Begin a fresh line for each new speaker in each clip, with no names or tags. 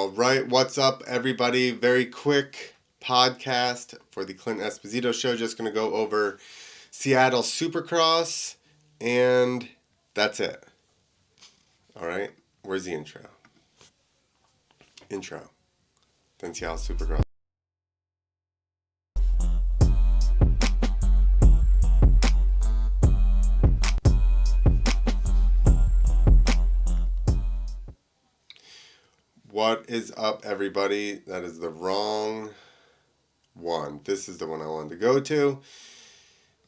All right, what's up, everybody? Very quick podcast for the Clint Esposito Show. Just going to go over Seattle Supercross, and that's it. All right, where's the intro? Then Seattle Supercross. What is up, everybody? That is the wrong one. This is the one I wanted to go to.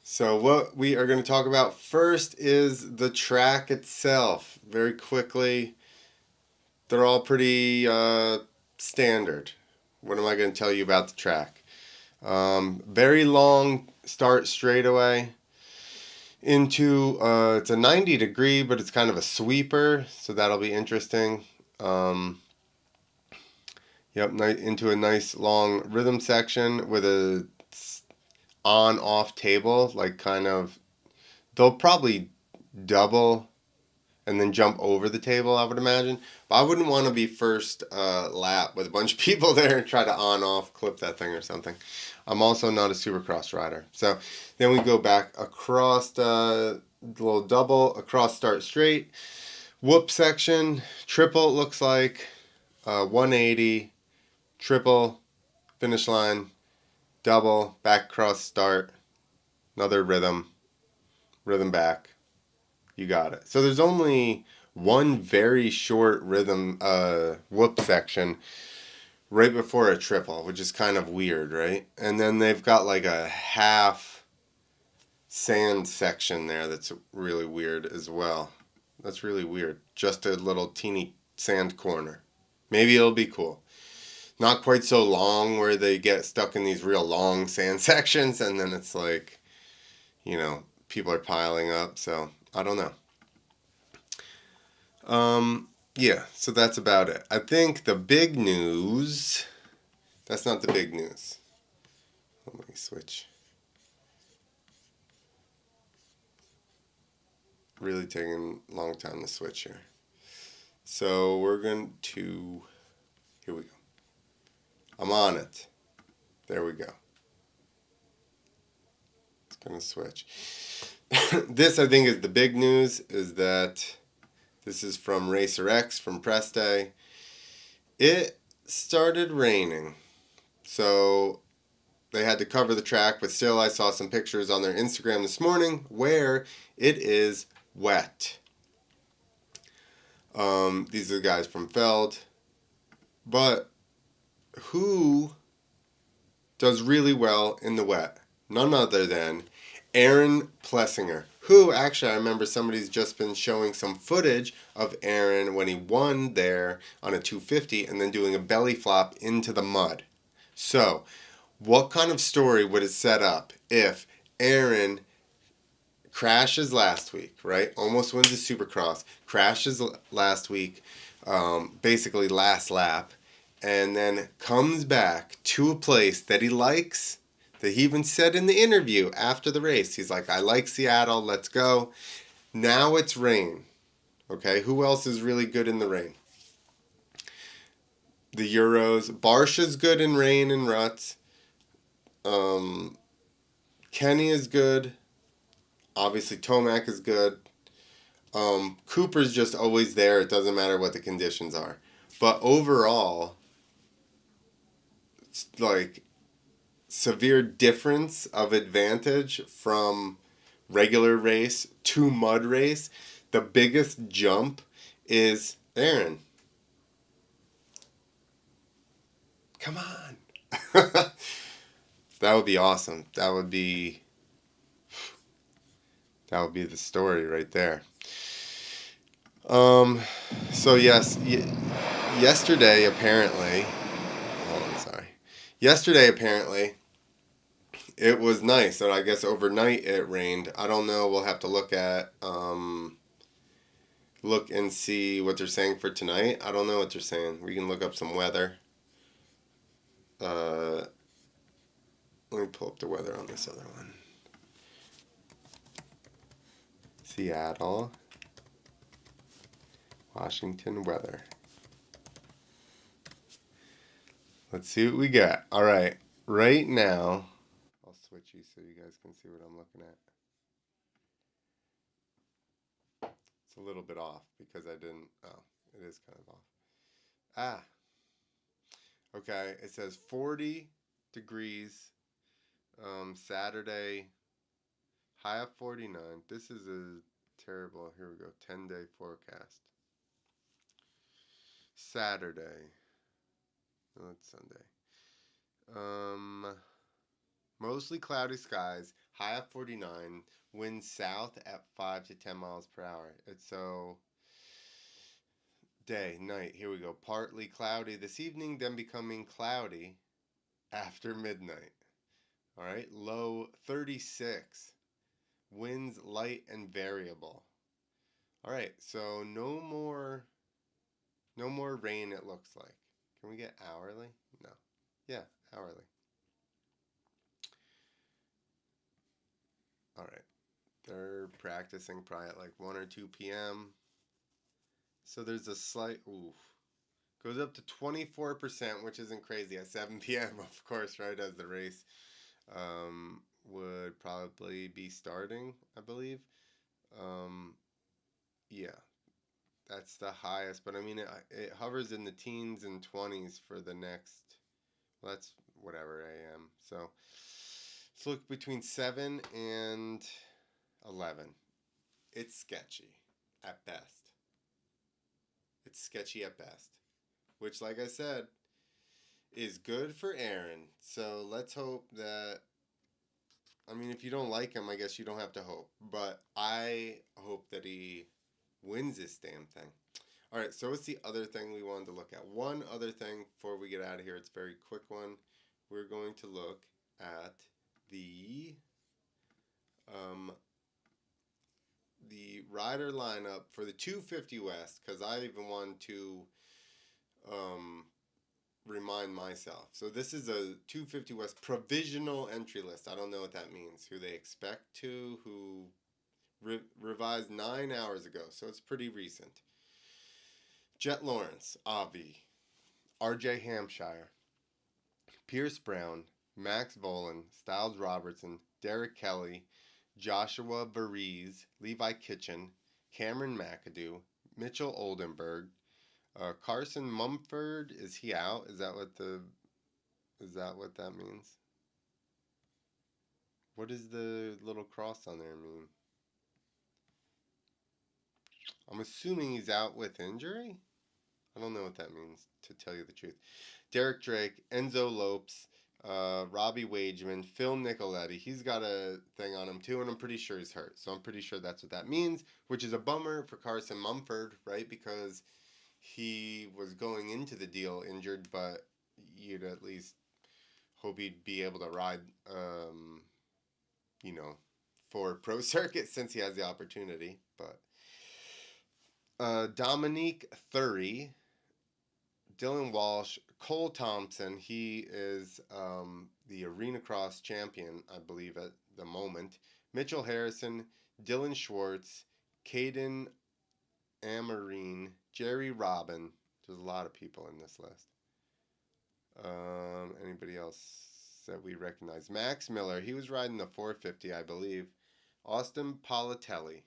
So what we are going to talk about first is the track itself. Very quickly, they're all pretty standard. What am I going to tell you about the track? Very long start straightaway into, it's a 90 degree, but it's kind of a sweeper, so that'll be interesting. Into a nice long rhythm section with a on-off table, like kind of, they'll probably double and then jump over the table, I would imagine. But I wouldn't want to be first lap with a bunch of people there and try to on-off clip that thing or something. I'm also not a supercross rider. So then we go back across the little double, across start straight, whoop section, triple it looks like, 180, triple, finish line, double, back cross start, another rhythm back. You got it. So there's only one very short rhythm whoop section right before a triple, which is kind of weird, right? And then they've got like a half sand section there that's really weird as well. That's really weird. Just a little teeny sand corner. Maybe it'll be cool. Not quite so long where they get stuck in these real long sand sections and then it's like, people are piling up. So I don't know. Yeah, so that's about it. I think the big news, that's not the big news. Let me switch. Really taking a long time to switch here. So we're going to, here we go. I'm on it. There we go. It's going to switch. This, I think, is the big news, is that this is from Racer X, from Press Day. It started raining. So they had to cover the track, but still I saw some pictures on their Instagram this morning where it is wet. These are the guys from Feld. But who does really well in the wet? None other than Aaron Plessinger, who actually I remember somebody's just been showing some footage of Aaron when he won there on a 250 and then doing a belly flop into the mud. So, what kind of story would it set up if Aaron crashes last week, right? Almost wins the Supercross, crashes last week, basically last lap, and then comes back to a place that he likes, that he even said in the interview after the race. He's like, I like Seattle, let's go. Now it's rain. Okay, who else is really good in the rain? The Euros. Barsha's good in rain and ruts. Kenny is good. Obviously, Tomac is good. Cooper's just always there. It doesn't matter what the conditions are. But overall, it's like severe difference of advantage from regular race to mud race. The biggest jump is Aaron. Come on. That would be awesome. That would be the story right there. So yes, yesterday apparently, it was nice, and I guess overnight it rained. I don't know. We'll have to look and see what they're saying for tonight. I don't know what they're saying. We can look up some weather. Let me pull up the weather on this other one. Seattle, Washington weather. Let's see what we got. All right. Right now, I'll switch you so you guys can see what I'm looking at. It's a little bit off because I didn't. Oh, it is kind of off. Ah, okay. It says 40 degrees Saturday, high of 49. This is a terrible. Here we go. 10-day forecast. Saturday. No, it's Sunday. Um, Mostly cloudy skies, high of 49, wind south at 5 to 10 miles per hour. It's so day, night. Here we go. Partly cloudy this evening, then becoming cloudy after midnight. All right. Low 36. Winds light and variable. All right. So no more rain it looks like. Can we get hourly? No. Yeah, hourly. All right. They're practicing probably at like 1 or 2 p.m. So there's a slight oof. Goes up to 24%, which isn't crazy at 7 p.m. Of course, right as the race would probably be starting, I believe. Um, yeah, that's the highest, but I mean it hovers in the teens and 20s for the next. Well, that's whatever a.m. So let's look between 7 and 11. It's sketchy at best. It's sketchy at best, which, like I said, is good for Aaron. So let's hope that. I mean, if you don't like him, I guess you don't have to hope. But I hope that he wins this damn thing. All right, so what's the other thing we wanted to look at? One other thing before we get out of here. It's a very quick one. We're going to look at um, the rider lineup for the 250 West, because I even wanted to um, remind myself. So this is a 250 West provisional entry list. I don't know what that means. Who they expect to, who revised 9 hours ago. So it's pretty recent. Jet Lawrence, Avi, R.J. Hampshire, Pierce Brown, Max Volan, Styles Robertson, Derek Kelly, Joshua Varese, Levi Kitchen, Cameron McAdoo, Mitchell Oldenburg, Carson Mumford. Is he out? Is that what that means? What does the little cross on there mean? I'm assuming he's out with injury. I don't know what that means, to tell you the truth. Derek Drake, Enzo Lopes, Robbie Wageman, Phil Nicoletti. He's got a thing on him too, and I'm pretty sure he's hurt. So I'm pretty sure that's what that means, which is a bummer for Carson Mumford, right? Because he was going into the deal injured, but you'd at least hope he'd be able to ride, for pro circuit since he has the opportunity. But Dominique Thury, Dylan Walsh, Cole Thompson. He is the Arena Cross champion, I believe, at the moment. Mitchell Harrison, Dylan Schwartz, Caden Amarine, Jerry Robin. There's a lot of people in this list. Anybody else that we recognize? Max Miller. He was riding the 450, I believe. Austin Politelli.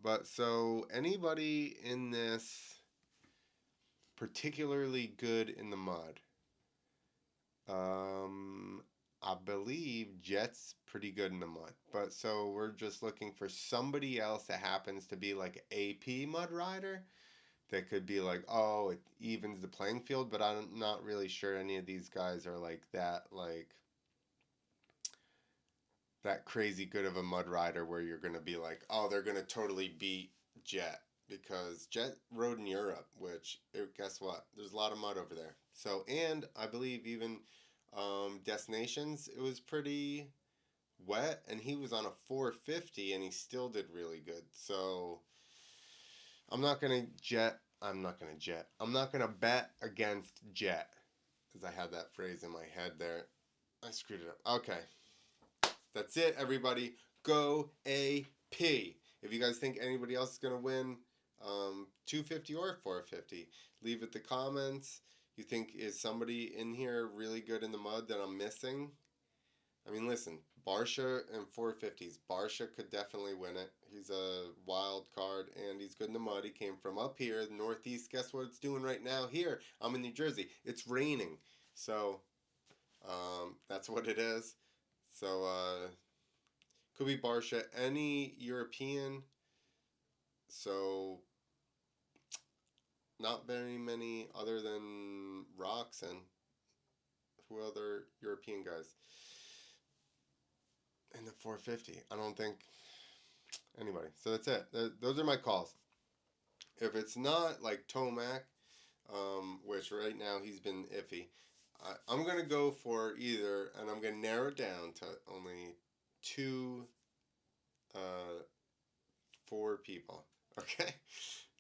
But so anybody in this particularly good in the mud? I believe Jet's pretty good in the mud. But so we're just looking for somebody else that happens to be like AP mud rider that could be like, oh, it evens the playing field, but I'm not really sure any of these guys are like that crazy good of a mud rider where you're going to be like, oh, they're going to totally beat Jet, because Jet rode in Europe, which, guess what? There's a lot of mud over there. So, and I believe even Destinations, it was pretty wet, and he was on a 450, and he still did really good. So, I'm not going to bet against Jet, because I had that phrase in my head there. I screwed it up. Okay. That's it, everybody. Go AP. If you guys think anybody else is going to win 250 or 450, leave it in the comments. You think is somebody in here really good in the mud that I'm missing? I mean, listen, Barsha and 450s. Barsha could definitely win it. He's a wild card, and he's good in the mud. He came from up here, the Northeast. Guess what it's doing right now here? I'm in New Jersey. It's raining. So, that's what it is. So, could be Barsha. Any European. So, not very many other than Rocks and who other European guys. In the 450. I don't think anybody. So that's it. Those are my calls. If it's not like Tomac, which right now he's been iffy, I'm going to go for either, and I'm going to narrow it down to only two, 4 people. Okay?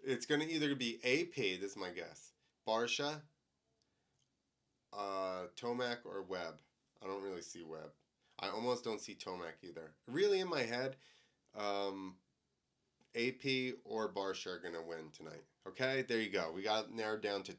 It's going to either be AP, this is my guess, Barsha, Tomac, or Webb. I don't really see Webb. I almost don't see Tomac either. Really, in my head, AP or Barsha are going to win tonight. Okay, there you go. We got it narrowed down to